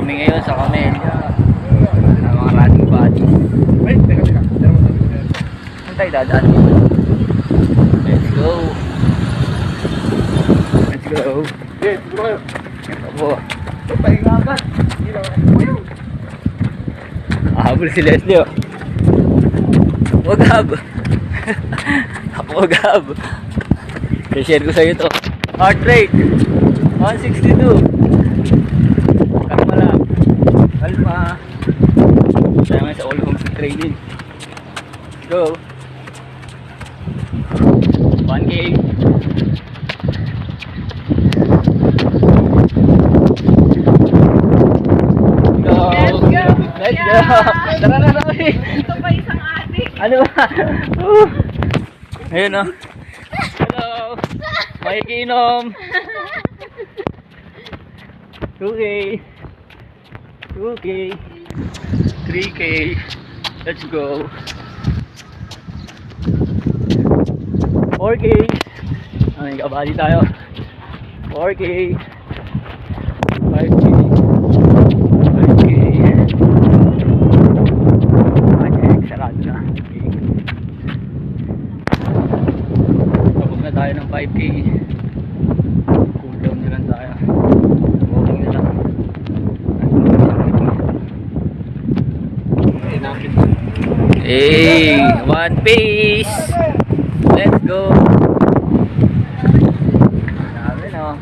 kami ngayon sa Camellia. Mga running buddies. Ay, teka. Saan tayo dadaan? Let's go. Let's go. Okay, siguro kayo. Ito po. Pahinga agad. Habol si Leslie oh. Wagab. Wagab. I-share ko sa'yo ito. Heart rate 162. Kalma lang. Kalma. Kaya nga sa all homes training. Go. 1K. Go. Let's go. Let's go. Tara na Roy. Ito pa isang adik. Ano ba? Ayun oh. Hello. Makikinom. 2K. 2K. 3K. Let's go. 4K. Ay, kabali tayo. 4K. 5K. 5K. Ay, sarado na. Okay. Kapag na tayo ng 5K, cool down na lang tayo. Walking na lang. Hey, one piece. Let's go. Grabe no.